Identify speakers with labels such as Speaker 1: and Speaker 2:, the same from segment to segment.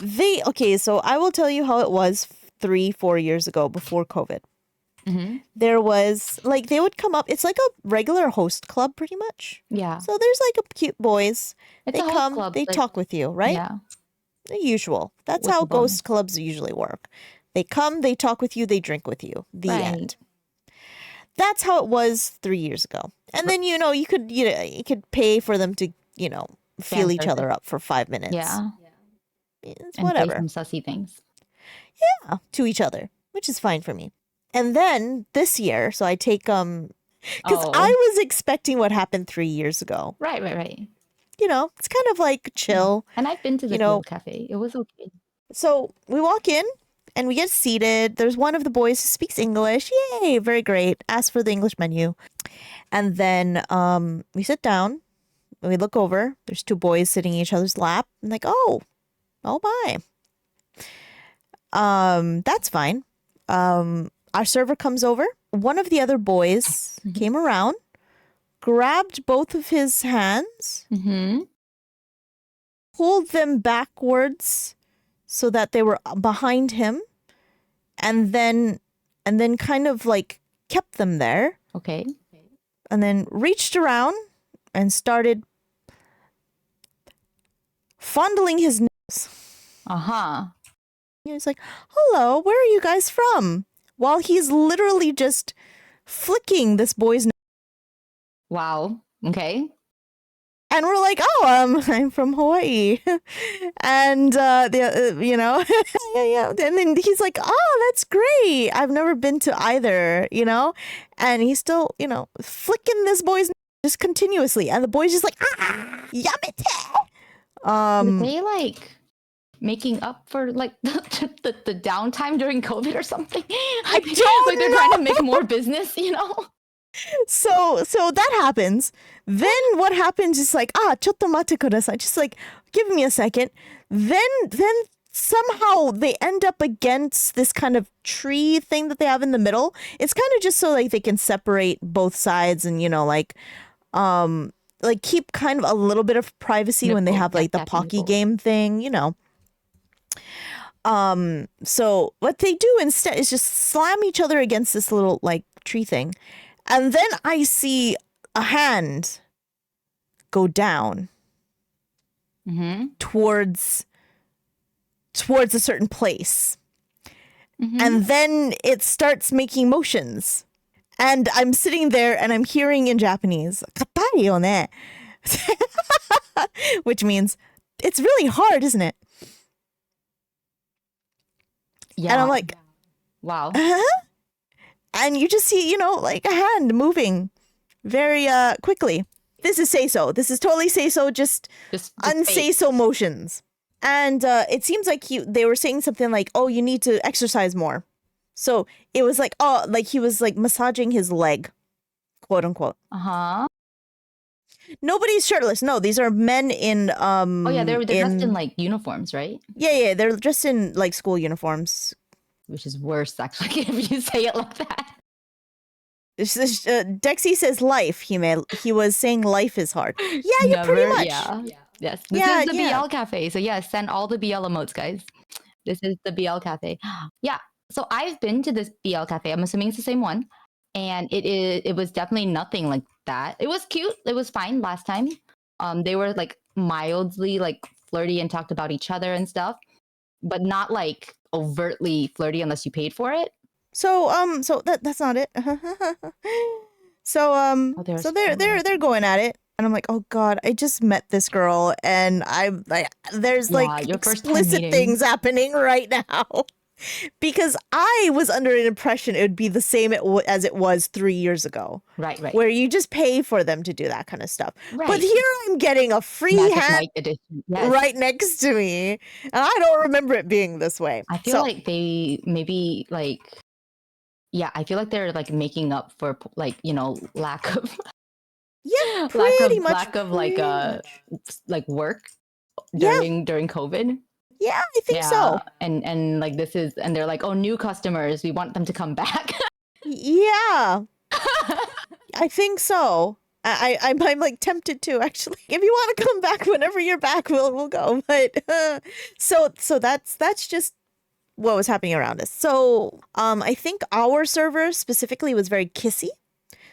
Speaker 1: Okay, so I will tell you how it was 3-4 years ago before COVID. There was like they would come up. It's like a regular host club, pretty much.
Speaker 2: Yeah.
Speaker 1: So there's like a cute boys.
Speaker 2: It's
Speaker 1: They
Speaker 2: a host
Speaker 1: come,
Speaker 2: club,
Speaker 1: they
Speaker 2: like,
Speaker 1: talk with you, right?
Speaker 2: yeah.
Speaker 1: The usual. That's
Speaker 2: With
Speaker 1: how
Speaker 2: the bums.
Speaker 1: ghost clubs usually work. They come, they talk with you, they drink with you. The end. That's how it was 3 years ago. And then you could pay for them to feel each other up for 5 minutes.
Speaker 2: Yeah.
Speaker 1: It's
Speaker 2: And
Speaker 1: whatever.
Speaker 2: say some sussy things.
Speaker 1: Yeah, to each other, which is fine for me. And then this year, so I take because I was expecting what happened 3 years ago.
Speaker 2: Right.
Speaker 1: It's kind of like chill.
Speaker 2: And I've been to the BL cafe. It was okay.
Speaker 1: So we walk in and we get seated. There's one of the boys who speaks English. Yay, very great. Ask for the English menu. And then we sit down. We look over. There's 2 boys sitting in each other's lap. I'm like, oh my. That's fine. Our server comes over. One of the other boys came around, grabbed both of his hands, pulled them backwards so that they were behind him, and then kind of like kept them there.
Speaker 2: Okay.
Speaker 1: And then reached around and started fondling his nose. He was like, hello, where are you guys from? While he's literally just flicking this boy's nose.
Speaker 2: Wow. Okay.
Speaker 1: And we're like, oh, I'm from Hawaii. And, yeah. And then he's like, oh, that's great. I've never been to either, And he's still, flicking this boy's nose just continuously. And the boy's just like, yamete.
Speaker 2: Were they like making up for like the downtime during COVID or something? Like they're trying to make more business,
Speaker 1: So that happens. Then what happens is like, chotto mate kudasai. Just like, give me a second. Then somehow they end up against this kind of tree thing that they have in the middle. It's kind of just so like they can separate both sides and like keep kind of a little bit of privacy when they have like the Pocky game thing, So what they do instead is just slam each other against this little like tree thing. And then I see a hand go down towards a certain place. And then it starts making motions. And I'm sitting there and I'm hearing in Japanese, "Katai yo ne," which means it's really hard, isn't it?
Speaker 2: Yeah.
Speaker 1: And I'm like,
Speaker 2: wow.
Speaker 1: And you just see, like a hand moving very quickly. This is say-so. This is totally say-so, just unsay-so motions. And it seems like they were saying something like, oh, you need to exercise more. So it was like, oh, like he was like massaging his leg, quote unquote. Nobody's shirtless. No, these are men in
Speaker 2: oh yeah, they're dressed in like uniforms, right?
Speaker 1: Yeah, they're dressed in like school uniforms.
Speaker 2: Which is worse, actually, if you say it like that.
Speaker 1: Dexy says life, he was saying life is hard. Yeah, you pretty much.
Speaker 2: Yeah. Yes. This is the BL cafe. So yeah, send all the BL emotes, guys. This is the BL cafe. Yeah. So I've been to this BL cafe. I'm assuming it's the same one. And it was definitely nothing like that. It was cute. It was fine last time. They were like mildly like flirty and talked about each other and stuff, but not like overtly flirty unless you paid for it.
Speaker 1: So that's not it. So they're going at it. And I'm like, oh God, I just met this girl and I'm like, there's like explicit things happening right now. Because I was under an impression it would be the same as it was 3 years ago.
Speaker 2: Right.
Speaker 1: Where you just pay for them to do that kind of stuff. Right. But here I'm getting a free hand right next to me. And I don't remember it being this way.
Speaker 2: I feel like they maybe like, I feel like they're like making up for like, lack of...
Speaker 1: Yeah, pretty much.
Speaker 2: Lack of like work during COVID.
Speaker 1: Yeah, I think so.
Speaker 2: And like this is, and they're like, oh, new customers, we want them to come back.
Speaker 1: Yeah, I think so. I'm like tempted to actually. If you want to come back whenever you're back, we'll go. But so that's just what was happening around us. So I think our server specifically was very kissy.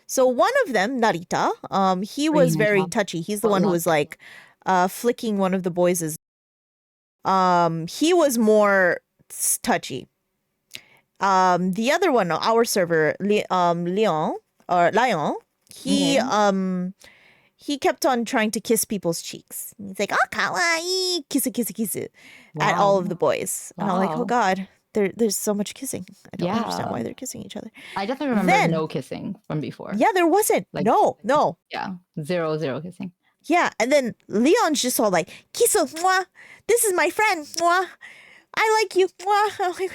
Speaker 1: So one of them, Narita, he was very touchy. He's the one who was like flicking one of the boys'. He was more touchy. The other one, our server, Lion, he kept on trying to kiss people's cheeks. He's like, oh, kawaii, kiss, at all of the boys. And I'm like, oh God, there's so much kissing. I don't understand why they're kissing each other.
Speaker 2: I definitely remember no kissing from before.
Speaker 1: Yeah, there wasn't. Like, no.
Speaker 2: Yeah, zero kissing.
Speaker 1: Yeah, and then Leon's just all like, kiss, mwah. This is my friend, mwah. I like you, mwah. I'm like,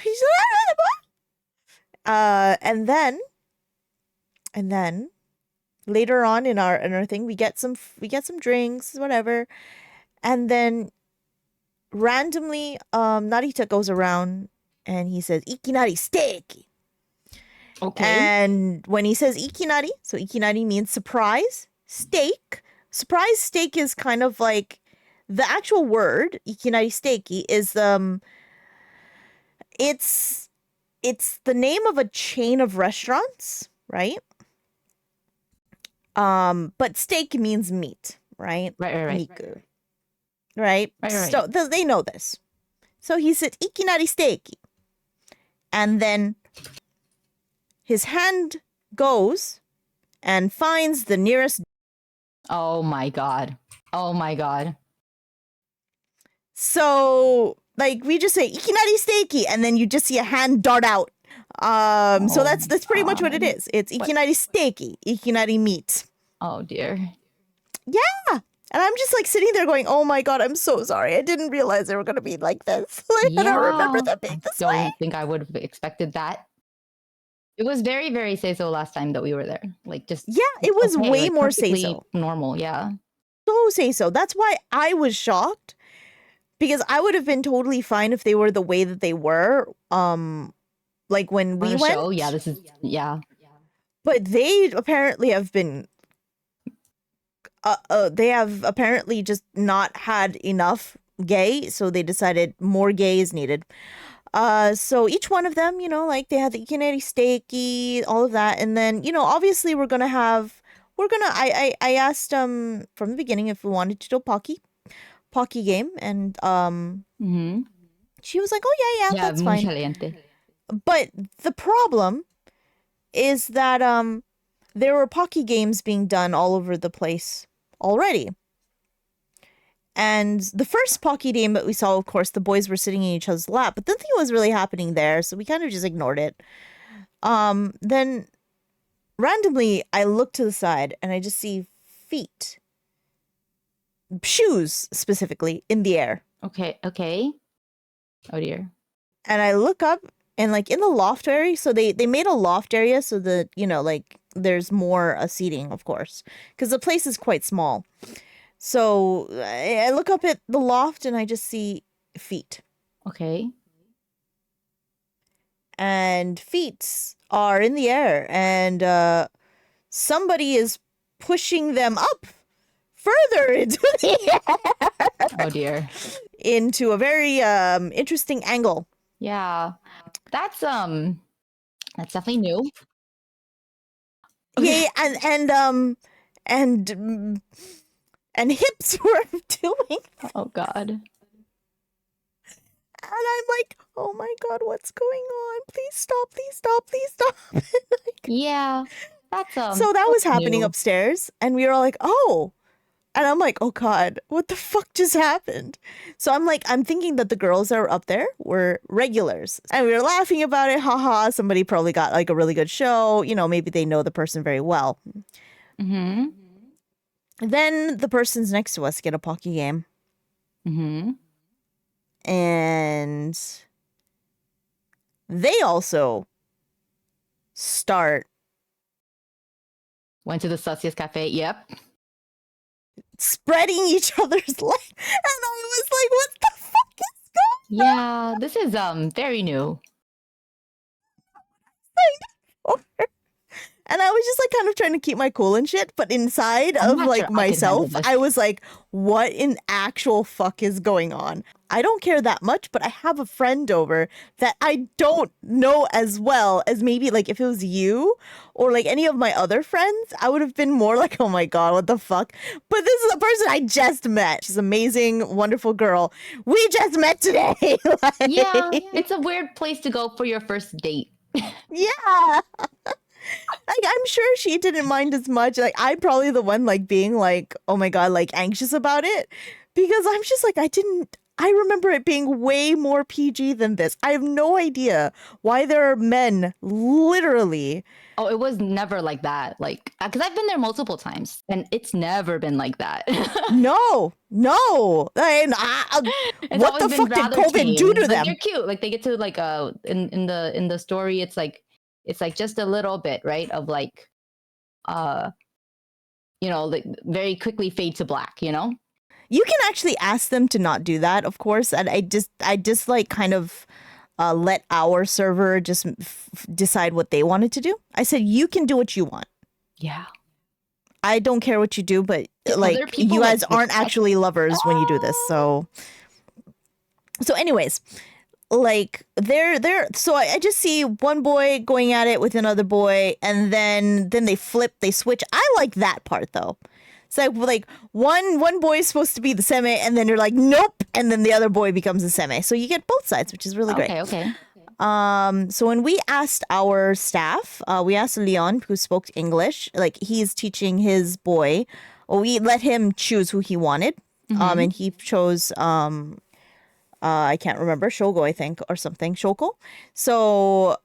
Speaker 1: and then later on in our thing, we get some drinks, whatever, and then randomly, Narita goes around and he says, "Ikinari steak."
Speaker 2: Okay.
Speaker 1: And when he says ikinari, so ikinari means surprise, steak. Surprise steak is kind of like the actual word, ikinari steaki, is it's the name of a chain of restaurants, right? But steak means meat, right?
Speaker 2: Right.
Speaker 1: Miku. Right? So they know this. So he said ikinari steaki. And then his hand goes and finds the nearest.
Speaker 2: Oh my God.
Speaker 1: So, like, we just say ikinari steaki, and then you just see a hand dart out. So that's pretty much what it is. It's ikinari steaki, ikinari meat.
Speaker 2: Oh dear.
Speaker 1: Yeah. And I'm just like sitting there going, oh my God, I'm so sorry. I didn't realize they were going to be like this. I don't remember them being this way.
Speaker 2: I don't think I would have expected that. It was very, very say-so last time that we were there. Like, just...
Speaker 1: Yeah, it was way more say-so.
Speaker 2: Normal, yeah.
Speaker 1: So say-so. That's why I was shocked. Because I would have been totally fine if they were the way that they were. Like when we went.
Speaker 2: Show, yeah, this is... Yeah.
Speaker 1: But they apparently have been... they have apparently just not had enough gay. So they decided more gay is needed. So each one of them, you know, like they had the ikinari steaki, all of that. And then, you know, obviously I asked from the beginning if we wanted to do Pocky game. And she was like, oh yeah, that's fine.
Speaker 2: Caliente.
Speaker 1: But the problem is that there were Pocky games being done all over the place already. And the first Pocky game that we saw, of course, the boys were sitting in each other's lap, but nothing was really happening there, so we kind of just ignored it. Then randomly, I look to the side and I just see feet, shoes specifically, in the air.
Speaker 2: Okay. Oh dear.
Speaker 1: And I look up and like in the loft area, so they made a loft area so that, you know, like there's more seating, of course, because the place is quite small. So I look up at the loft and I just see feet.
Speaker 2: Okay.
Speaker 1: And feet are in the air and somebody is pushing them up further into the air.
Speaker 2: Oh dear.
Speaker 1: Into a very interesting angle.
Speaker 2: Yeah. That's definitely new.
Speaker 1: Yeah, and hips were doing.
Speaker 2: Oh God.
Speaker 1: And I'm like, oh my God, what's going on? Please stop, please stop, please stop. Like,
Speaker 2: yeah. That's
Speaker 1: so that was happening upstairs, and we were all like, oh. And I'm like, oh God, what the fuck just happened? So I'm thinking that the girls that were up there were regulars. And we were laughing about it. Haha, somebody probably got like a really good show. You know, maybe they know the person very well.
Speaker 2: Mm-hmm.
Speaker 1: Then the persons next to us get a Pocky game.
Speaker 2: Mm-hmm.
Speaker 1: And they also
Speaker 2: went to the 𝑺𝒐𝒄𝒊𝒂𝒍 cafe. Yep.
Speaker 1: Spreading each other's legs. And I was like, what the fuck is going on?
Speaker 2: Yeah, this is very new.
Speaker 1: And I was just like kind of trying to keep my cool and shit. But inside of like myself, I was like, what in actual fuck is going on? I don't care that much, but I have a friend over that I don't know as well as maybe like if it was you or like any of my other friends, I would have been more like, oh my God, what the fuck? But this is a person I just met. She's an amazing, wonderful girl. We just met today. Like,
Speaker 2: yeah, it's a weird place to go for your first date.
Speaker 1: Yeah. Like, I'm sure she didn't mind as much. Like, I'm probably the one like being like, oh my God, like anxious about it. Because I'm just like, I remember it being way more PG than this. I have no idea why there are men literally.
Speaker 2: Oh, it was never like that. Like, because I've been there multiple times and it's never been like that.
Speaker 1: No. What the fuck did COVID do to them?
Speaker 2: They're cute. Like they get to like in the story, it's like just a little bit, right? Of like like very quickly fade to black,
Speaker 1: You can actually ask them to not do that, of course. And I just like kind of let our server just decide what they wanted to do. I said, you can do what you want.
Speaker 2: Yeah.
Speaker 1: I don't care what you do, but like you guys aren't actually lovers when you do this. So anyways, like so I just see one boy going at it with another boy and then they switch. I like that part though. It's like one boy is supposed to be the seme and then you're like, nope. And then the other boy becomes the seme. So you get both sides, which is really great.
Speaker 2: Okay.
Speaker 1: So when we asked our staff, we asked Leon, who spoke English, like he's teaching his boy, or we let him choose who he wanted. And he chose, I can't remember, Shogo, I think, or something, Shoko. So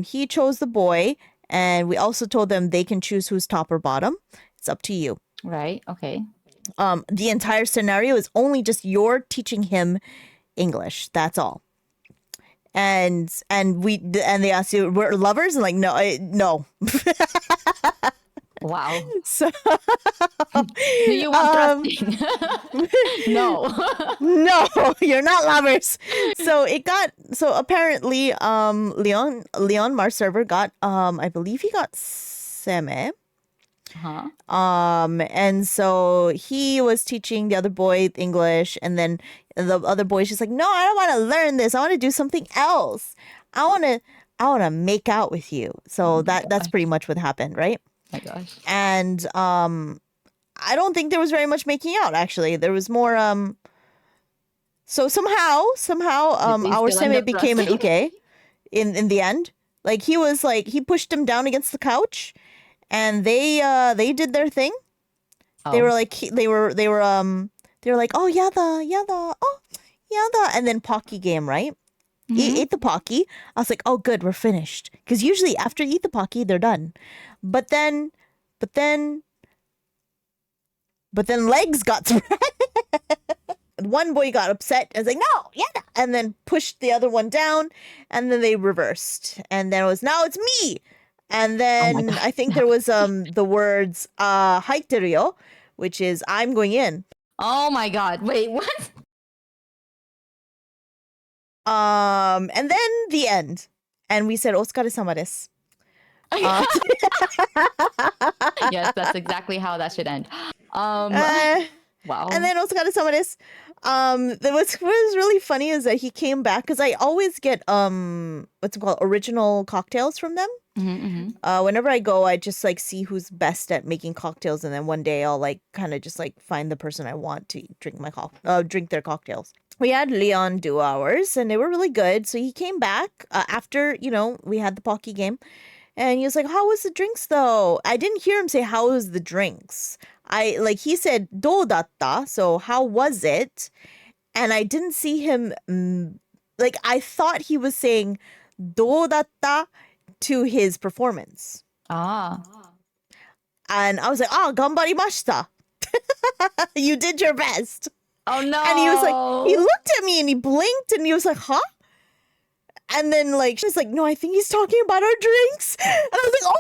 Speaker 1: he chose the boy, and we also told them they can choose who's top or bottom. It's up to you.
Speaker 2: Right. Okay.
Speaker 1: The entire scenario is only just you're teaching him English. That's all. And they asked you, we're lovers, and like, no.
Speaker 2: Wow.
Speaker 1: So
Speaker 2: do you want thrusting? No.
Speaker 1: No, you're not lovers. So apparently Leon Mars server got I believe he got seme. And so he was teaching the other boy English, and then the other boy's just like, no, I don't want to learn this. I want to do something else. I want to make out with you. So that's pretty much what happened, right?
Speaker 2: My gosh.
Speaker 1: And I don't think there was very much making out, actually. There was more so somehow our seme became an uke in the end. Like he pushed him down against the couch. And they did their thing. Oh. They were like oh yada, and then Pocky game, right? Ate the Pocky. I was like, oh good, we're finished. Because usually after you eat the Pocky, they're done. But then legs got one boy got upset and was like, no, yada, and then pushed the other one down, and then they reversed, and then it was now it's me. And then I think there was the words haiteru, which is I'm going in.
Speaker 2: Oh my God. Wait, what?
Speaker 1: And then the end. And we said 𝑺𝒐𝒄𝒊𝒂𝒍 desu.
Speaker 2: Yes, that's exactly how that should end. Wow.
Speaker 1: And then 𝑺𝒐𝒄𝒊𝒂𝒍 desu. What was really funny is that he came back because I always get what's it called, original cocktails from them. Whenever I go, I just like see who's best at making cocktails, and then one day I'll like kind of just like find the person I want to drink their cocktails. We had Leon do ours, and they were really good. So he came back after we had the Pocky game, and he was like, "How was the drinks though?" I didn't hear him say how was the drinks. He said "do datta," so how was it? And I didn't see him. I thought he was saying "do datta" to his performance. And I was like, ganbarimashita. You did your best.
Speaker 2: Oh no.
Speaker 1: And he was like, he looked at me and he blinked and he was like, huh? And then she's like, no, I think he's talking about our drinks. And I was like,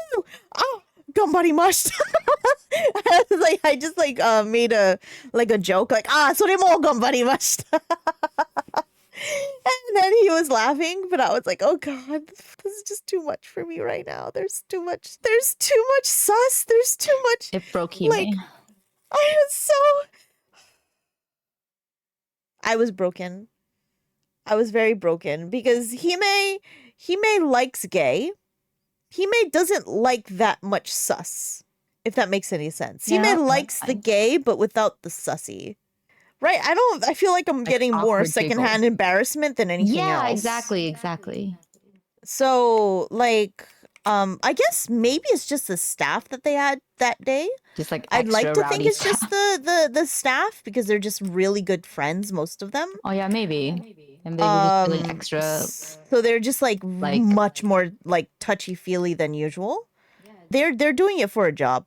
Speaker 1: oh, ganbarimashita. I was like, I just made a joke, それも ganbarimashita. And then he was laughing, but I was like, oh God, this is just too much for me right now. There's too much sus. There's too much.
Speaker 2: It broke
Speaker 1: like,
Speaker 2: Hime.
Speaker 1: I was broken. I was very broken because Hime likes gay. Hime doesn't like that much sus, if that makes any sense.
Speaker 2: Yeah,
Speaker 1: Hime likes the gay, but without the sussy. Right? I feel like I'm getting more secondhand embarrassment than anything else.
Speaker 2: Yeah, exactly.
Speaker 1: So, like, I guess maybe it's just the staff that they had that day.
Speaker 2: Just like
Speaker 1: I'd like to think it's
Speaker 2: staff.
Speaker 1: just the staff because they're just really good friends, most of them.
Speaker 2: Oh yeah, maybe. And they were just feeling extra.
Speaker 1: So they're just like much more like touchy-feely than usual. They're doing it for a job.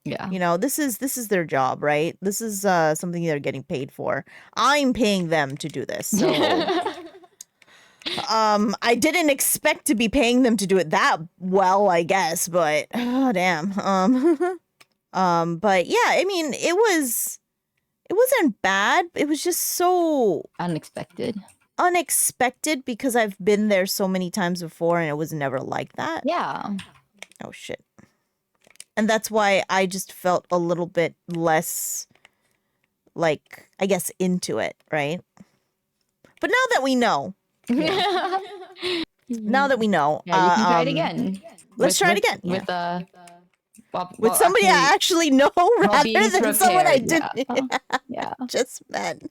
Speaker 2: Yeah.
Speaker 1: You know, this is their job, right? This is something they're getting paid for. I'm paying them to do this. So I didn't expect to be paying them to do it that well, I guess, but oh damn. But yeah, I mean, it wasn't bad. It was just so
Speaker 2: unexpected
Speaker 1: because I've been there so many times before and it was never like that.
Speaker 2: Yeah.
Speaker 1: Oh shit. And that's why I just felt a little bit less, like, I guess, into it, right? But now that we know, now that we know,
Speaker 2: you can try it again.
Speaker 1: Let's try it again.
Speaker 2: With
Speaker 1: somebody I actually know rather than someone I didn't
Speaker 2: Yeah.
Speaker 1: just met.